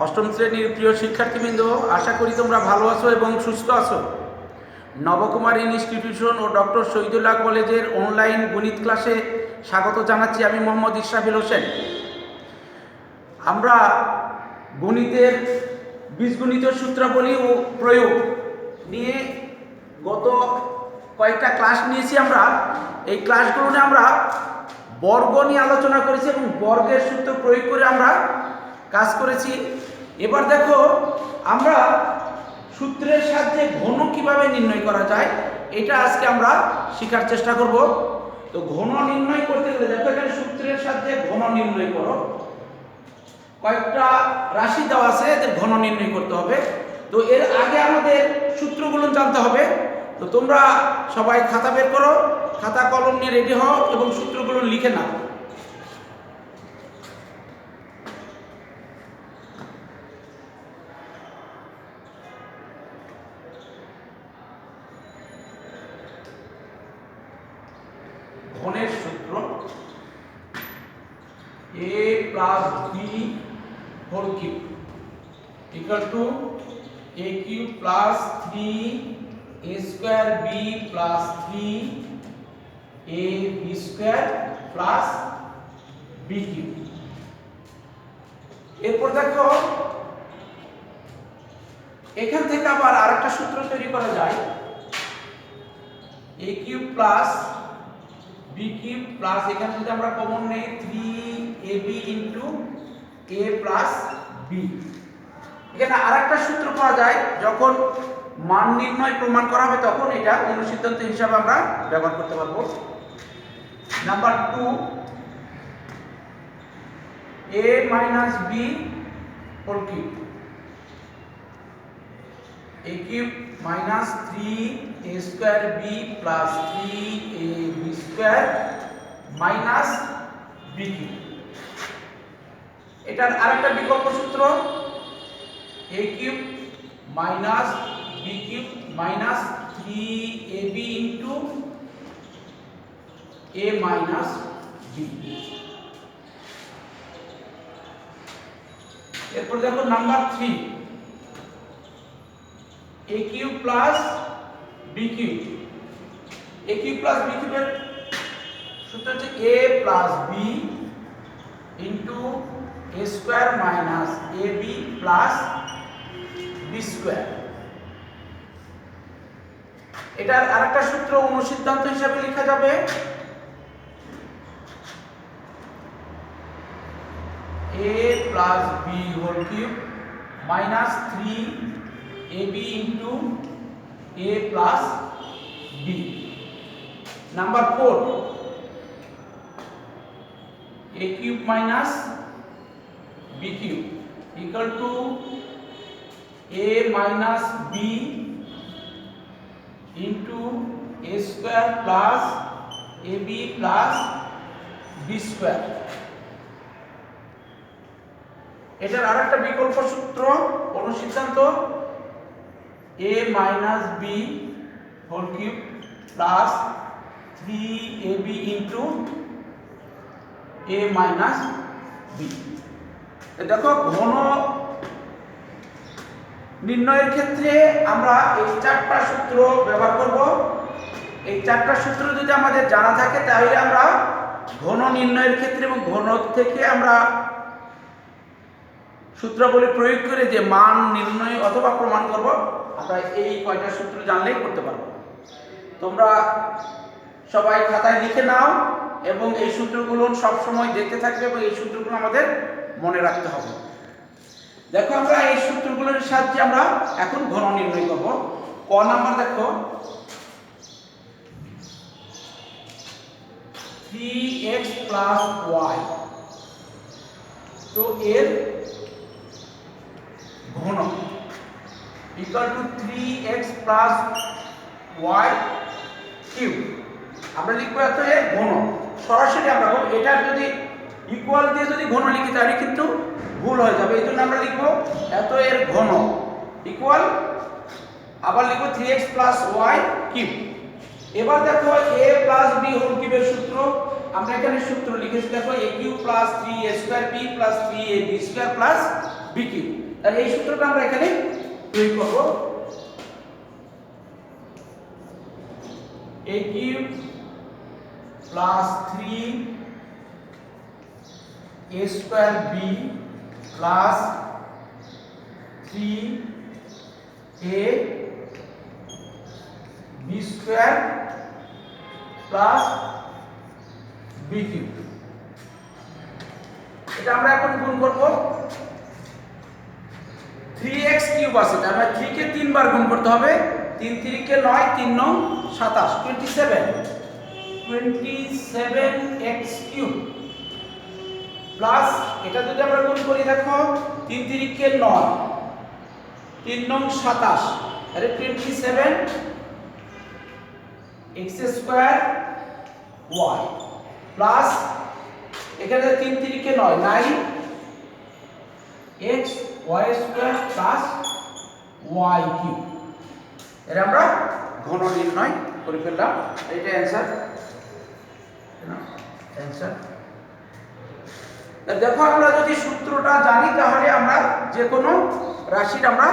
অষ্টম শ্রেণীর প্রিয় শিক্ষার্থীবৃন্দ, আশা করি তোমরা ভালো আছো এবং সুস্থ আছো। নবকুমার ইনস্টিটিউশন ও ডক্টর শহীদুল্লাহ কলেজের অনলাইন গণিত ক্লাসে স্বাগত জানাচ্ছি। আমি মোহাম্মদ ইশরাফিল হোসেন। আমরা গণিতের বীজগণিত সূত্রাবলী ও প্রয়োগ নিয়ে গত কয়েকটা ক্লাস নিয়েছি। আমরা এই ক্লাসগুলোতে আমরা বর্গ নিয়ে আলোচনা করেছি এবং বর্গের সূত্র প্রয়োগ করে আমরা কাজ করেছি। এবার দেখো, আমরা সূত্রের সাহায্যে ঘন কিভাবে নির্ণয় করা যায় এটা আজকে আমরা শেখার চেষ্টা করব। তো ঘন নির্ণয় করতে গেলে দেখো, এখানে সূত্রের সাহায্যে ঘন নির্ণয় করো, কয়েকটা রাশি দেওয়া আছে, এদের ঘন নির্ণয় করতে হবে। তো এর আগে আমাদের সূত্রগুলো জানতে হবে। তো তোমরা সবাই খাতা বের করো, খাতা কলম নিয়ে রেডি হও এবং সূত্রগুলো লিখে নাও। ঘনের সূত্র a plus b whole cube equal to a cube plus 3 a square b plus 3 a b square plus b cube। এরপর দেখো, এখান থেকে আবার আরেকটা সূত্র তৈরি করা যায়, a cube plus b cube plus এখানে যদি আমরা কমন নেই 3ab into a plus b। এখানে আরেকটা সূত্র পাওয়া যায়, যখন মান নির্ণয় প্রমাণ করা হবে তখন এটা অনুসিদ্ধান্ত হিসাবে আমরা ব্যবহার করতে পারবো। Number 2, a minus b whole cube, a cube minus 3a square b plus 3ab square minus b cube। এটার আরেকটা বিকল্প সূত্র a cube minus b cube minus 3ab into a minus b। এরপর দেখো number 3, a cube plus b cube, a cube plus b cube এর সূত্র হচ্ছে a plus b into a square minus ab plus b square। এটার আরেকটা সূত্র অনুসিদ্ধান্ত হিসাবে লেখা যাবে a plus b whole cube minus 3ab into a plus b। Number 4, a cube minus b cube equal to a minus b into a square plus ab plus b square। এটার আরেকটা বিকল্প সূত্র অনুসিদ্ধান্ত a minus b whole cube plus 3ab into a minus b। দেখো, ঘন নির্ণয়ের ক্ষেত্রে আমরা এই চারটা সূত্র ব্যবহার করব। এই চারটা সূত্র যদি আমাদের জানা থাকে তাহলে আমরা ঘন নির্ণয়ের ক্ষেত্রে এবং ঘন থেকে আমরা সূত্রাবলী প্রয়োগ করে যে মান নির্ণয় অথবা প্রমাণ করব, আমরা এই কয়টা সূত্র জানলেই করতে পারবো। তোমরা সবাই খাতায় লিখে নাও এবং এই সূত্রগুলো সব সময় দেখতে থাকবে এবং এই সূত্রগুলো আমাদের মনে রাখতে হবে। দেখো, আমরা এই সূত্রগুলোর সাহায্যে আমরা এখন ঘন নির্ণয় করব। ক নাম্বার দেখো, 3x plus y, তো এর ঘন equal to 3x plus y cube. আমরা লিখবো এত এর ঘন, সরাসরি আমরা এটা যদি ইকুয়াল দিয়ে যদি ঘন লিখি তাহলে কিন্তু ভুল হয়ে যাবে। এই জন্য আমরা লিখবো এত এর ঘন ইকুয়াল, আবার লিখবো 3x plus y কিউব। এবার দেখো a plus b হোল কিউবের সূত্র, আমরা এখানে সূত্র লিখেছি, দেখো a cube plus 3a square b plus 3ab square plus b b cube. তাহলে এই সূত্রটা আমরা এখানে প্রয়োগ করব। A cube plus 3 a square b plus 3 a b square plus b cube. এটা আমরা এখন গুণ করব। 3x কিউব আছে, তার মানে 3 কে 3 বার গুণ করতে হবে। 3 3 কে 9, 3 9 27, 27x কিউব প্লাস এটা যদি আমরা গুণ করি, দেখো 3 3 কে 9, 3 9 27, আরে 27x স্কয়ার y প্লাস এখানে 3 3 কে 9, 9x y square plus y cube. এটা আমরা ঘন নির্ণয় করে ফেললাম। এটা অ্যানসার। দেখো আমরা যদি সূত্রটা জানি তাহলে আমরা যে কোনো রাশির আমরা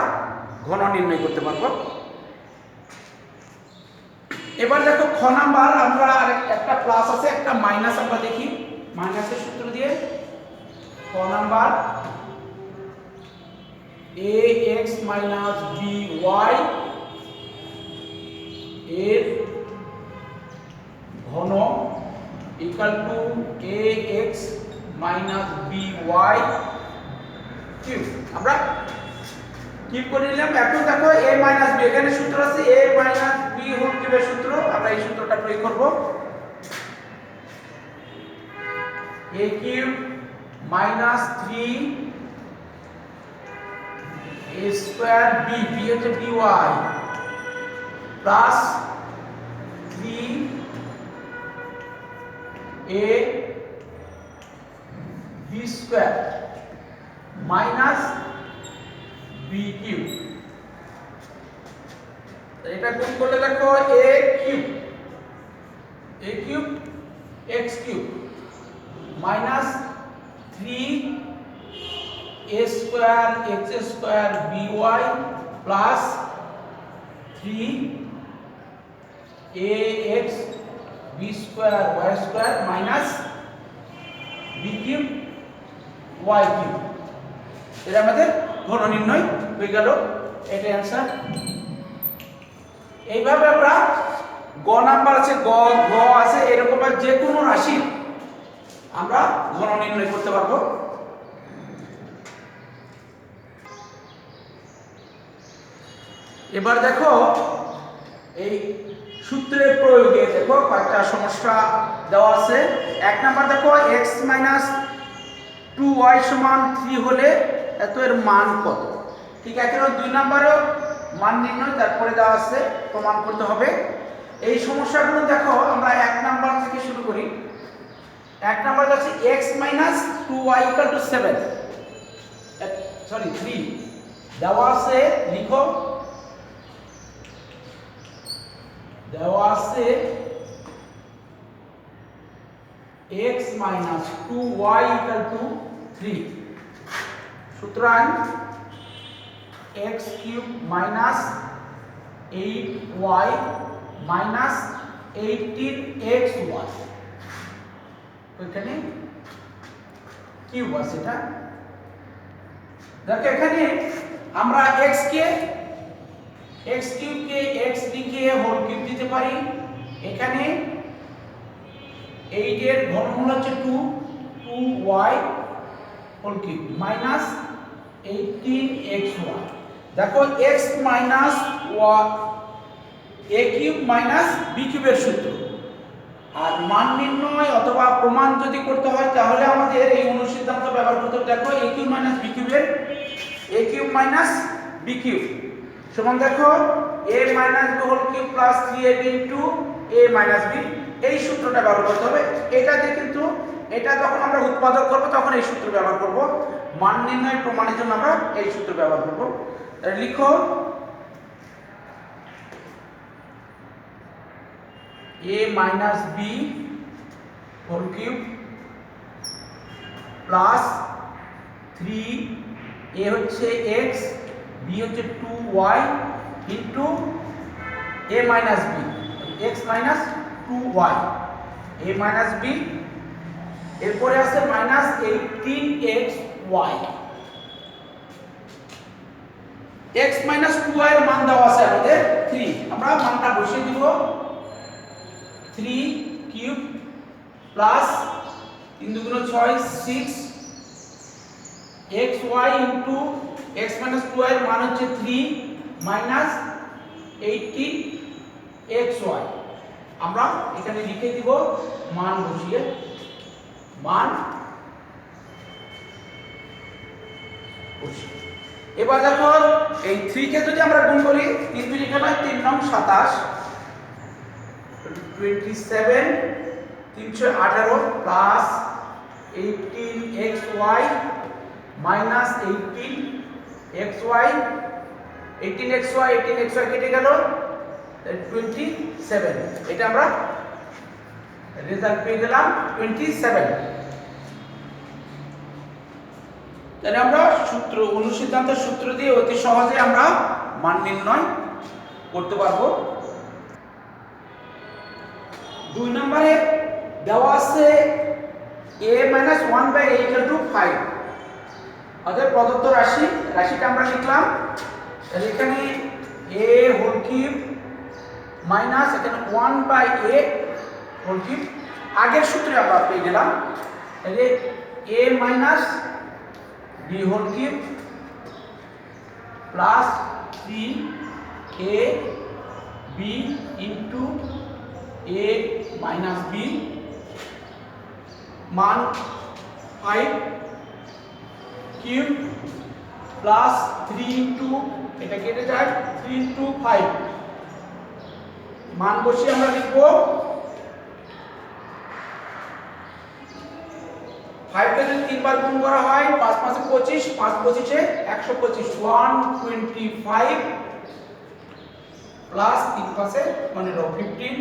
ঘন নির্ণয় করতে পারবো। এবার দেখো খ নাম্বার, আমরা একটা প্লাস আছে একটা মাইনাস, আমরা দেখি মাইনাসের সূত্র দিয়ে। খ নাম্বার ax minus by এর ঘন equal to ax minus by cube. আমরা কিউব করে নিলাম। এখন দেখো a minus b, এখানে সূত্র আছে a minus b হোল কিউবের সূত্র, আমরা এই সূত্রটা প্রয়োগ করব। a cube minus 3 a square b, b হচ্ছে by plus 3 a b square minus b cube. এটা গুণ করলে দেখো a cube x cube minus 3 a square x square by plus 3 ax b square y square minus b cube y cube. এটা আমাদের ঘন নির্ণয় হয়ে গেল। এটা অ্যানসার। এইভাবে আমরা গ নাম্বার আছে, গ ঘ আছে, এরকম যে কোনো রাশি আমরা ঘন নির্ণয় করতে পারবো। এবার দেখো এই সূত্রের প্রয়োগে দেখো কয়েকটা সমস্যা দেওয়া আছে। এক নাম্বার দেখো x minus 2y সমান 3 হলে এত এর মান কত। ঠিক আছে, 2 নাম্বারেও মান নির্ণয়, তারপরে দেওয়া আছে প্রমাণ করতে হবে। এই সমস্যাগুলো দেখো আমরা এক নাম্বার থেকে শুরু করি। এক নাম্বার আছে x minus 2y equal to 7, sorry 3 দেওয়া আছে। লিখো দেওয়া আছে x minus 2y equal to 3, সুতরাং x cube minus 8y minus 18xy, এখানে কিউব আছে। এটা দেখো এখানে আমরা x কিউব কে x লিখে হোল কিউব দিতে পারি। এখানে 8 এর ঘনমূল হচ্ছে 2y whole cube minus 18xy। দেখো x minus a cube minus b কিউবের সূত্র। আর মান নির্ণয় অথবা প্রমাণ যদি করতে হয় তাহলে আমাদের এই অনুসিদ্ধান্ত ব্যবহার করতে হবে। দেখো a কিউব মাইনাস b কিউবের a cube minus b cube সমান দেখো a minus b whole cube plus 3ab into a minus b, এই সূত্রটা ব্যবহার করতে হবে। এটা দিয়ে কিন্তু এটা যখন আমরা উৎপাদক করব তখন এই সূত্র ব্যবহার করব। মান নির্ণয় প্রমাণের জন্য আমরা এই সূত্র ব্যবহার করব। লিখো a minus b whole cube plus 3 এ হচ্ছে x, b হচ্ছে 2y into a minus b, x minus 2y, a minus b, এরপরে আছে minus 18xy। x minus 2y এর মান দেওয়া আছে আমাদের 3, আমরা মানটা বসিয়ে দিব। 3 কিউব প্লাস 3 দুগুণ 6 6 xy into x minus 2y এর মান হচ্ছে 3 মাইনাস 18xy। আমরা এখানে লিখে দিব মান বসিয়ে, মান বসিয়ে। এবার দেখো এই 3 কে যদি আমরা গুণ করি, 3 দুই লিখে হয় 3 নং 27, 27 318 plus 18xy minus 18xy, 18xy কেটে গেল 27, এটা আমরা রেজাল্ট পেয়ে গেলাম 27। তাহলে আমরা সূত্র, অনুসিদ্ধান্তের সূত্র দিয়ে অতি সহজে আমরা মান নির্ণয় করতে পারবো। 2 নম্বরে দেওয়া আছে a minus 1/a equal to 5, অর্থাৎ প্রদত্ত রাশিটা আমরা লিখলাম। তাহলে এখানে a হোল কিউব মাইনাস এখানে 1/a হোল কিউব, আগের সূত্রে আমরা পেয়ে গেলাম। তাহলে a minus b whole cube plus 3ab into a minus b, মান 5 কিউব প্লাস 3 ইন্টু, এটা কেটে যায় 3 ইন্টু 5, মান বসিয়ে আমরা লিখব 5 কে যদি 3 বার গুণ করা হয় 5 5 25, 5 25 125, 125 প্লাস 3 5 15, 15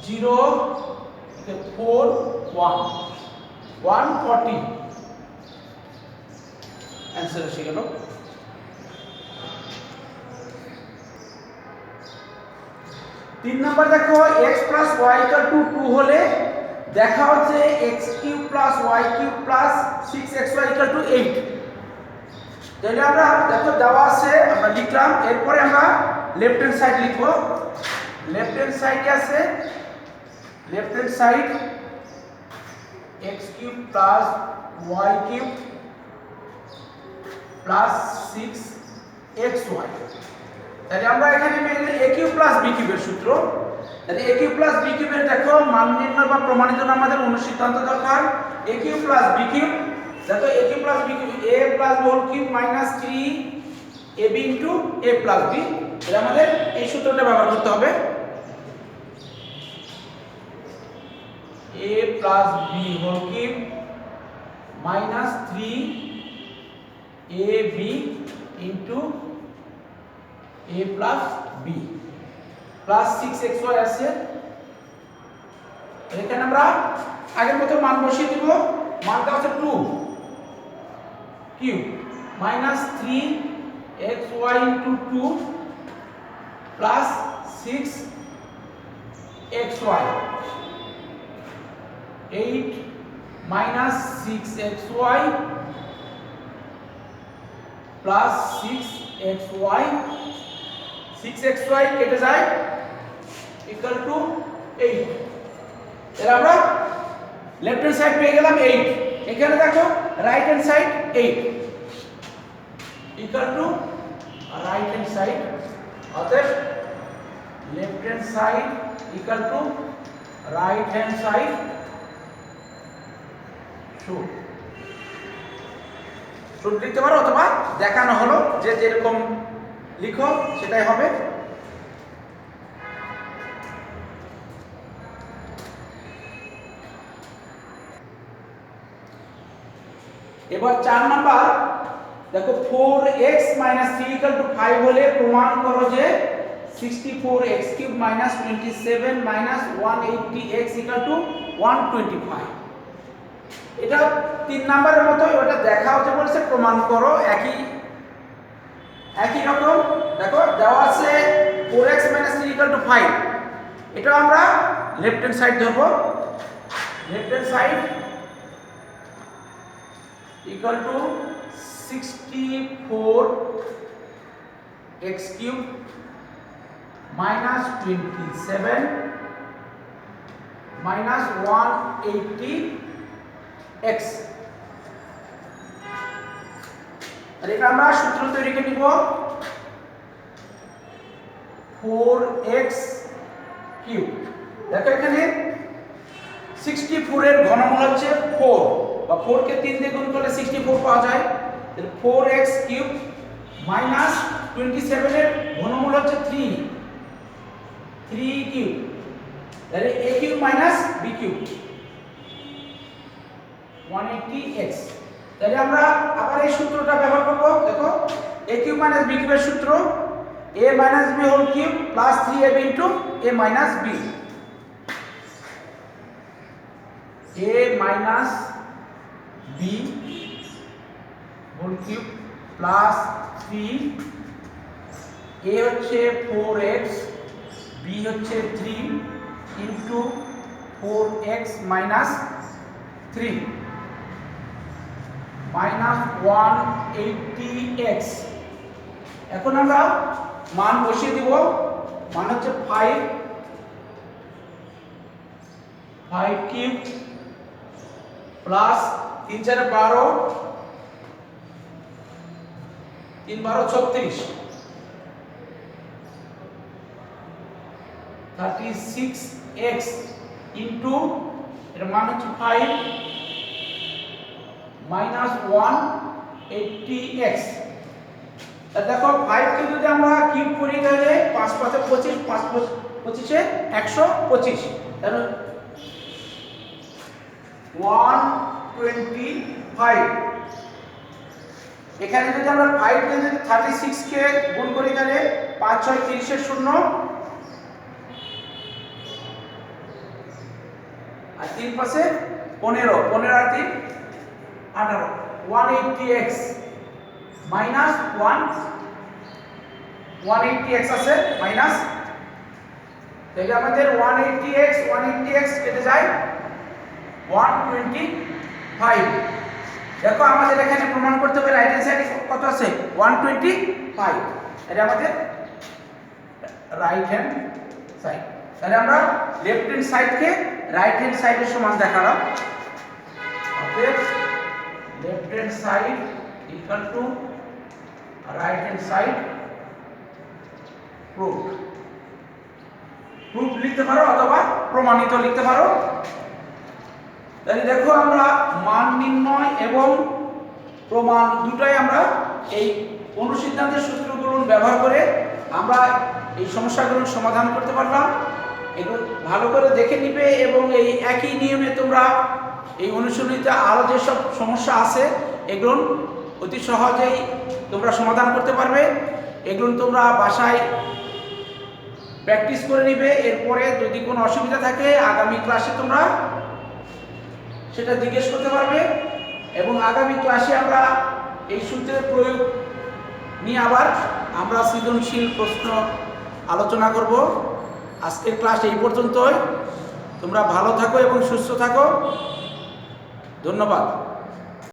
0 4 1 140, आंसर এসে গেল। 3 নাম্বার দেখো x plus y equal to 2 হলে দেখা হচ্ছে x cube plus y cube plus 6xy equal to 8। তাহলে আমরা দেখো দেওয়া আছে, আমরা লিখলাম, এরপরে আমরা লেফট হ্যান্ড সাইড লিখব। লেফট হ্যান্ড সাইডে আছে, left hand side x cube plus y cube plus 6xy। তাহলে আমরা এখানে পেয়ে গেলে a কিউব প্লাস b কিউবের সূত্র। তাহলে a কিউব প্লাস b কিউবের দেখো মান নির্ণয় বা প্রমাণের জন্য আমাদের অনুসিদ্ধান্ত দরকার। a cube plus b cube, দেখো a cube plus b cube a plus b whole cube minus 3ab into a plus b, এটা আমাদের এই সূত্রটা ব্যবহার করতে হবে। a plus b whole cube minus 3ab into a plus b plus 6xy আছে। এখানে আমরা আগের মতো মান বসিয়ে দিব, মানটা হচ্ছে 2 cube minus 3xy into 2 plus 6xy, 8 minus 6xy plus 6xy, 6xy কেটে যায় ইকুয়াল টু 8। এর আমরা লেফট হ্যান্ড সাইড পেয়ে গেলাম 8, এখানে দেখো right hand side 8 equal to right hand side, অতএব left hand side equal to right hand side should লিখতে পারো, অথবা দেখানো হলো যে যেরকম লিখো সেটাই হবে। এবার 4 নাম্বার দেখো 4x 3 5 হলে প্রমাণ করো যে 64x কিউব 27 180x 125। এটা 3 নাম্বারের মতোই, ওটা দেখা হচ্ছে বলছে প্রমাণ করো, একই রকম। দেখো দেওয়া আছে 4x - 3 = 5। এটা আমরা লেফট হ্যান্ড সাইড ধরবো। Left hand side equal to 64x³ minus 27 minus 180x। আর এটা আমরা সূত্র তৈরি করে নিব 4x³ দেখো এখানে 64 এর ঘনমূল হচ্ছে 4 বা 4 কে 3 দিয়ে গুণ করলে 64 পাওয়া যায়। তাহলে 4x³ মাইনাস 27 এর ঘনমূল হচ্ছে 3³ তাহলে a³ মাইনাস b³ 180x। তাহলে আমরা আবার এই সূত্রটা ব্যবহার করব। দেখো a³ মাইনাস b³ এর সূত্র a minus b whole cube plus 3ab into a minus b। a minus b whole cube plus 3, a হচ্ছে 4x, b হচ্ছে 3 into 4x minus 3 minus 180x। এখন আমরা মান বসিয়ে দিব। মান হচ্ছে 5³ প্লাস 3 4 12, 3 12 36, 36x ইনটু এর মান হচ্ছে 5 মাইনাস 180x। তা দেখো 5 কে যদি আমরা কিউব করি তাহলে 5 5 এ 25, 5 25 এ 125, তাহলে 125। এখানে যদি আমরা 5 কে যদি 36 কে গুণ করি তাহলে 5 6 30 এর 0 আর 3 পাশে 15, 15 আর 3 18, 180x মাইনাস 180x আছে মাইনাস। তাহলে আমাদের 180x কেটে যায় 125। দেখো আমাদের এখানে প্রমাণ করতে হবে রাইট হ্যান্ড সাইডে কত আছে 125, এটা আমাদের রাইট হ্যান্ড সাইড। তাহলে আমরা লেফট হ্যান্ড সাইডকে রাইট হ্যান্ড সাইডের সমান দেখালাম। অতএব left hand side equal to right hand side proof লিখতে পারো অথবা প্রমাণিত লিখতে পারো। তাহলে দেখো আমরা মান নির্ণয় এবং প্রমাণ দুটোই আমরা এই অনুসিদ্ধান্তের সূত্রগুলো ব্যবহার করে আমরা এই সমস্যাগুলো সমাধান করতে পারলাম। এগুলো ভালো করে দেখে নিবে এবং এই একই নিয়মে তোমরা এই অনুশীলনীতে আরও যেসব সমস্যা আছে এগুলো অতি সহজেই তোমরা সমাধান করতে পারবে। এগুলো তোমরা বাসায় প্র্যাকটিস করে নিবে। এরপরে যদি কোনো অসুবিধা থাকে আগামী ক্লাসে তোমরা সেটা জিজ্ঞেস করতে পারবে এবং আগামী ক্লাসে আমরা এই সূত্রের প্রয়োগ নিয়ে আবার আমরা সৃজনশীল প্রশ্ন আলোচনা করব। আজকের ক্লাস এই পর্যন্তই। তোমরা ভালো থাকো এবং সুস্থ থাকো। ধন্যবাদ।